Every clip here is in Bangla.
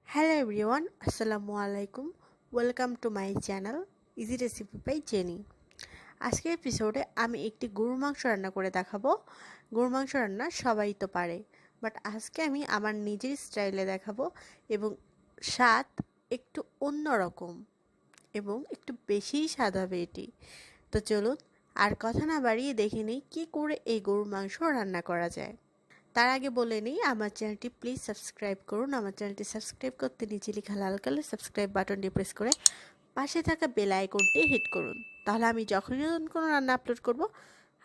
Hello everyone, Assalamu alaikum. Welcome to my channel Easy Recipe by Jenny. আজকের এপিসোডে আমি একটি গরুর মাংস রান্না করে দেখাবো। গরুর মাংস রান্না সবাই তো পারে, বাট আজকে আমি আমার নিজের স্টাইলে দেখাবো এবং স্বাদ একটু অন্যরকম এবং একটু বেশিই স্বাদ হবে এটি। তো চলুন আর কথা না বাড়িয়ে দেখে নিই কী করে এই গরুর মাংস রান্না করা যায়। তার আগে বলে নিই, আমার চ্যানেলটি প্লিজ সাবস্ক্রাইব করুন। আমার চ্যানেলটি সাবস্ক্রাইব করতে নিচে লেখা লাল কালার সাবস্ক্রাইব বাটনটি প্রেস করে পাশে থাকা বেল আইকনটি হিট করুন, তাহলে আমি যখনই নতুন কোনো রান্না আপলোড করব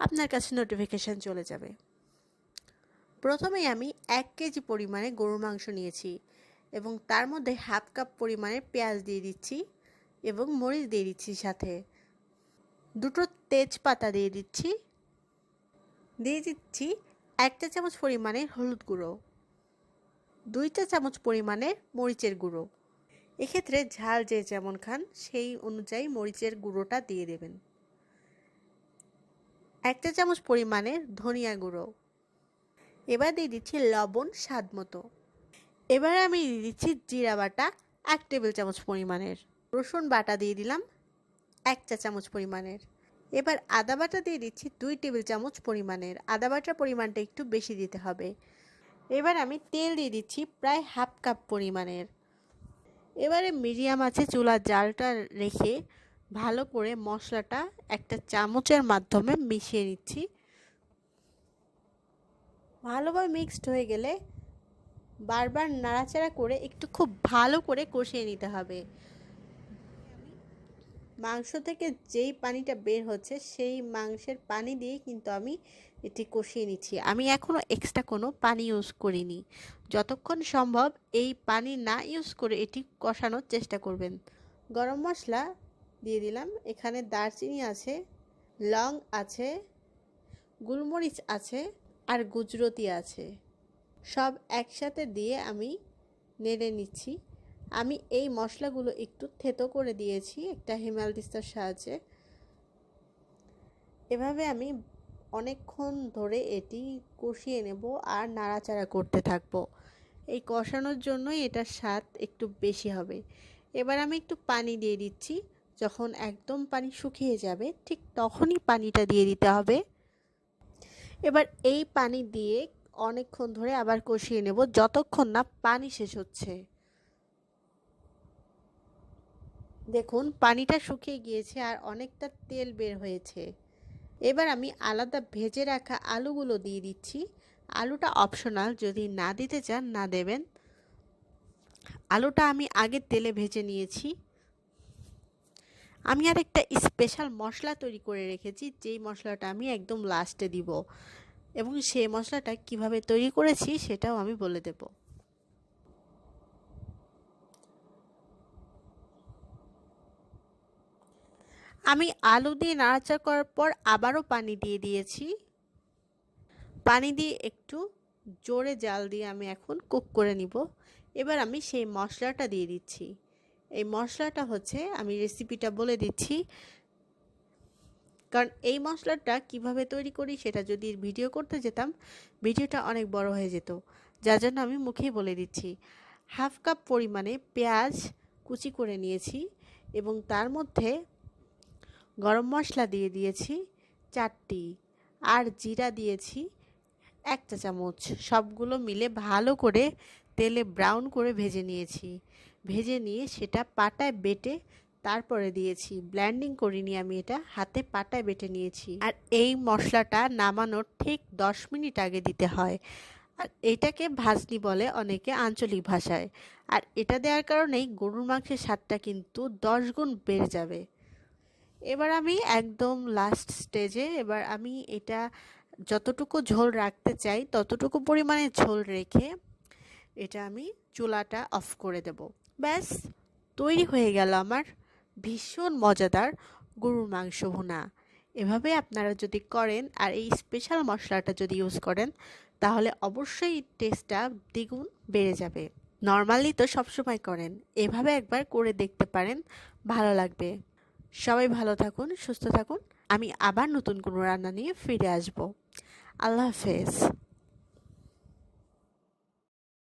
আপনার কাছে নোটিফিকেশান চলে যাবে। প্রথমেই আমি 1 কেজি পরিমাণে গরুর মাংস নিয়েছি এবং তার মধ্যে হাফ কাপ পরিমাণে পেঁয়াজ দিয়ে দিচ্ছি এবং মরিচ দিয়ে দিচ্ছি, সাথে দুটো তেজপাতা দিয়ে দিচ্ছি 1 চা চামচ পরিমাণের হলুদ গুঁড়ো, 2 চা চামচ পরিমাণের মরিচের গুঁড়ো। এক্ষেত্রে ঝাল যে যেমন খান সেই অনুযায়ী মরিচের গুঁড়োটা দিয়ে দেবেন। 1 চা চামচ পরিমাণের ধনিয়া গুঁড়ো। এবার দিয়ে দিচ্ছি লবণ স্বাদ মতো। এবার আমি দিয়ে দিচ্ছি জিরা বাটা 1 টেবিল চামচ পরিমাণের। রসুন বাটা দিয়ে দিলাম 1 চা চামচ পরিমাণের। এবার আদা বাটা দিয়ে দিচ্ছি 2 টেবিল চামচ পরিমাণের। আদা বাটার পরিমাণটা একটু বেশি দিতে হবে। এবার আমি তেল দিয়ে দিচ্ছি প্রায় হাফ কাপ পরিমাণের। এবারে মিডিয়াম আছে চুলার জালটা রেখে ভালো করে মশলাটা একটা চামচের মাধ্যমে মিশিয়ে নিচ্ছি। ভালোভাবে মিক্সড হয়ে গেলে বারবার নাড়াচাড়া করে একটু খুব ভালো করে কষিয়ে নিতে হবে। মাংস থেকে যেই পানিটা বের হচ্ছে সেই মাংসের পানি দিয়ে কিন্তু আমি এটি কষিয়ে নিচ্ছি। আমি এখনও এক্সট্রা কোনো পানি ইউজ করিনি। যতক্ষণ সম্ভব এই পানি না ইউজ করে এটি কষানোর চেষ্টা করবেন। গরম মশলা দিয়ে দিলাম, এখানে দারচিনি আছে, লং আছে, গোলমরিচ আছে আর গুজরাতি আছে, সব একসাথে দিয়ে আমি নেড়ে নিচ্ছি। আমি এই মশলাগুলো একটু থেতো করে দিয়েছি একটা হিমাল দিস্তার সাহায্যে। এভাবে আমি অনেকক্ষণ ধরে এটি কষিয়ে নেব আর নাড়াচাড়া করতে থাকবো। এই কষানোর জন্যই এটার স্বাদ একটু বেশি হবে। এবার আমি একটু পানি দিয়ে দিচ্ছি। যখন একদম পানি শুকিয়ে যাবে ঠিক তখনই পানিটা দিয়ে দিতে হবে। এবার এই পানি দিয়ে অনেকক্ষণ ধরে আবার কষিয়ে নেব যতক্ষণ না পানি শেষ হচ্ছে। দেখুন পানিটা শুকিয়ে গিয়েছে আর অনেকটা তেল বের হয়েছে। এবার আমি আলাদা ভেজে রাখা আলুগুলো দিয়ে দিচ্ছি। আলুটা অপশনাল, যদি না দিতে চান না দেবেন। আলুটা আমি আগে তেলে ভেজে নিয়েছি। আমি আর একটা স্পেশাল মশলা তৈরি করে রেখেছি, যেই মশলাটা আমি একদম লাস্টে দিব এবং সেই মশলাটা কিভাবে তৈরি করেছি সেটাও আমি বলে দেব। আমি আলু দিয়ে নাড়াচাড়া করার পর আবারও পানি দিয়ে দিয়েছি। পানি দিয়ে একটু জোরে জাল দিয়ে আমি এখন কুক করে নিব। এবার আমি সেই মশলাটা দিয়ে দিচ্ছি। এই মশলাটা হচ্ছে, আমি রেসিপিটা বলে দিচ্ছি, কারণ এই মশলাটা কিভাবে তৈরি করি সেটা যদি ভিডিও করতে যেতাম ভিডিওটা অনেক বড় হয়ে যেত, যার জন্য আমি মুখেই বলে দিচ্ছি। হাফ কাপ পরিমাণে পেঁয়াজ কুচি করে নিয়েছি এবং তার মধ্যে গরম মশলা দিয়ে দিয়েছি 4টি আর জিরা দিয়েছি 1 চা চামচ। সবগুলো মিলে ভালো করে তেলে ব্রাউন করে ভেজে নিয়েছি। ভেজে নিয়ে সেটা পাটায় বেটে তারপরে দিয়েছি। ব্লেন্ডিং করিনি, আমি এটা হাতে পাটায় বেটে নিয়েছি। আর এই মশলাটা নামানোর ঠিক 10 মিনিট আগে দিতে হয়। আর এটাকে ভাজনি বলে অনেকে আঞ্চলিক ভাষায়। আর এটা দেওয়ার কারণেই গরুর মাংসের স্বাদটা কিন্তু 10 গুণ বেড়ে যাবে। এবার আমি একদম লাস্ট স্টেজে, এবার আমি এটা যতটুকু ঝোল রাখতে চাই ততটুকু পরিমাণে ঝোল রেখে এটা আমি চুলাটা অফ করে দেব। ব্যাস তৈরি হয়ে গেল আমার ভীষণ মজাদার গরুর মাংস ভুনা। এভাবে আপনারা যদি করেন আর এই স্পেশাল মশলাটা যদি ইউজ করেন তাহলে অবশ্যই টেস্টটা দ্বিগুণ বেড়ে যাবে। নর্মালি তো সবসময় করেন, এভাবে একবার করে দেখতে পারেন, ভালো লাগবে। সবাই ভালো থাকুন, সুস্থ থাকুন। আমি আবার নতুন কোনো রান্না নিয়ে ফিরে আসব। আল্লাহ হাফেজ।